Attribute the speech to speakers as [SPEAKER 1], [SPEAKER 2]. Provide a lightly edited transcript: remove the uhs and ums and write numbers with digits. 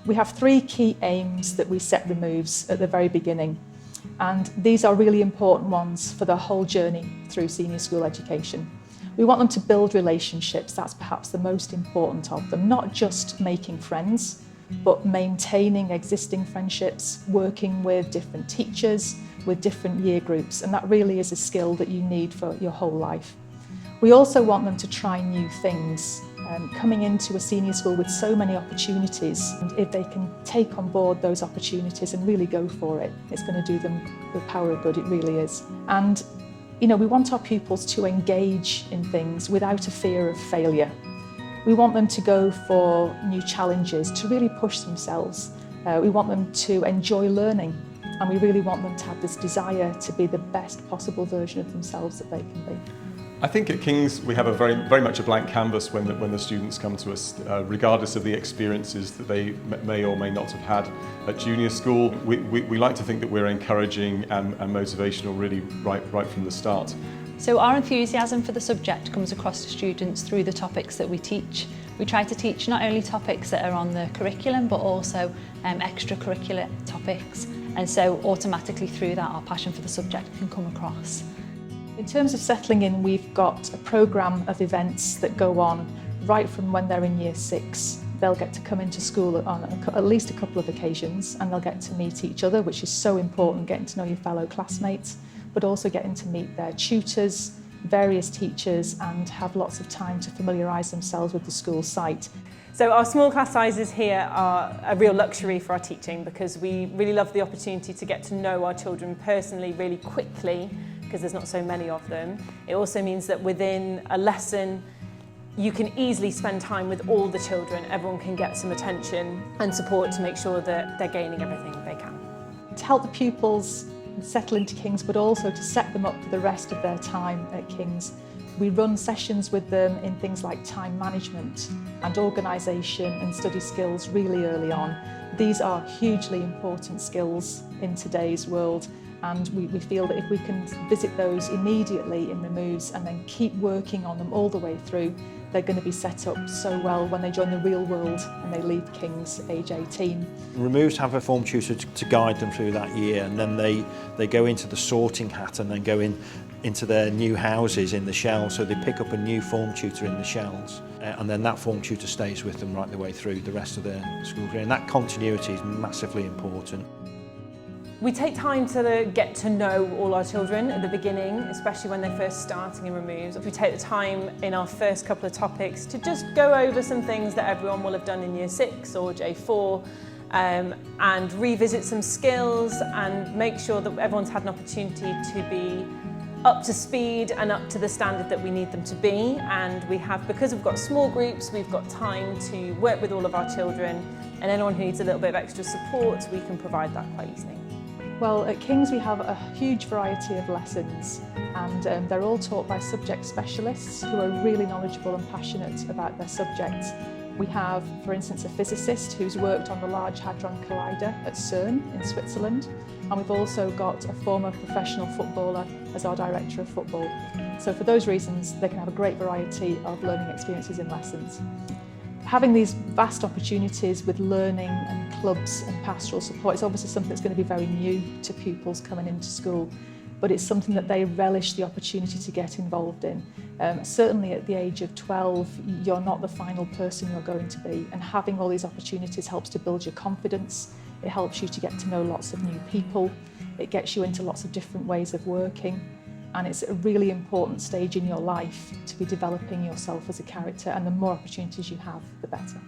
[SPEAKER 1] We have three key aims that we set removes at the very beginning, and these are really important ones for the whole journey through senior school education. We want them to build relationships. That's perhaps the most important of them, not just making friends, but maintaining existing friendships, working with different teachers, with different year groups, and that really is a skill that you need for your whole life. We also want them to try new things. Coming into a senior school with so many opportunities, and if they can take on board those opportunities and really go for it, it's going to do them the power of good, it really is. And we want our pupils to engage in things without a fear of failure. We want them to go for new challenges, to really push themselves. We want them to enjoy learning, and we really want them to have this desire to be the best possible version of themselves that they can be.
[SPEAKER 2] I think at King's we have a very much a blank canvas when the students come to us, regardless of the experiences that they may or may not have had at junior school. We like to think that we're encouraging and motivational really right from the start.
[SPEAKER 3] So our enthusiasm for the subject comes across to students through the topics that we teach. We try to teach not only topics that are on the curriculum, but also extracurricular topics, and so automatically through that our passion for the subject can come across.
[SPEAKER 1] In terms of settling in, we've got a programme of events that go on right from when they're in year 6. They'll get to come into school on at least a couple of occasions, and they'll get to meet each other, which is so important, getting to know your fellow classmates, but also getting to meet their tutors, various teachers, and have lots of time to familiarise themselves with the school site.
[SPEAKER 4] So our small class sizes here are a real luxury for our teaching, because we really love the opportunity to get to know our children personally really quickly, because there's not so many of them. It also means that within a lesson you can easily spend time with all the children. Everyone can get some attention and support to make sure that they're gaining everything they can.
[SPEAKER 1] To help the pupils settle into King's, but also to set them up for the rest of their time at King's, we run sessions with them in things like time management and organisation and study skills really early on. These are hugely important skills in today's world, and we feel that if we can visit those immediately in removes and then keep working on them all the way through, they're going to be set up so well when they join the real world and they leave King's at age 18.
[SPEAKER 5] Removes have a form tutor to guide them through that year, and then they go into the sorting hat and then go into their new houses in the shell, so they pick up a new form tutor in the shells, and then that form tutor stays with them right the way through the rest of their school career, and that continuity is massively important.
[SPEAKER 4] We take time to get to know all our children at the beginning, especially when they're first starting in removes. We take the time in our first couple of topics to just go over some things that everyone will have done in year 6 or J4, and revisit some skills and make sure that everyone's had an opportunity to be up to speed and up to the standard that we need them to be. And we have, because we've got small groups, we've got time to work with all of our children, and anyone who needs a little bit of extra support, we can provide that quite easily.
[SPEAKER 1] Well, at King's we have a huge variety of lessons, and they're all taught by subject specialists who are really knowledgeable and passionate about their subjects. We have, for instance, a physicist who's worked on the Large Hadron Collider at CERN in Switzerland, and we've also got a former professional footballer as our director of football. So for those reasons, they can have a great variety of learning experiences in lessons. Having these vast opportunities with learning and clubs and pastoral support is obviously something that's going to be very new to pupils coming into school, but it's something that they relish the opportunity to get involved in. Certainly at the age of 12, you're not the final person you're going to be, and having all these opportunities helps to build your confidence. It helps you to get to know lots of new people. It gets you into lots of different ways of working. And it's a really important stage in your life to be developing yourself as a character, and the more opportunities you have, the better.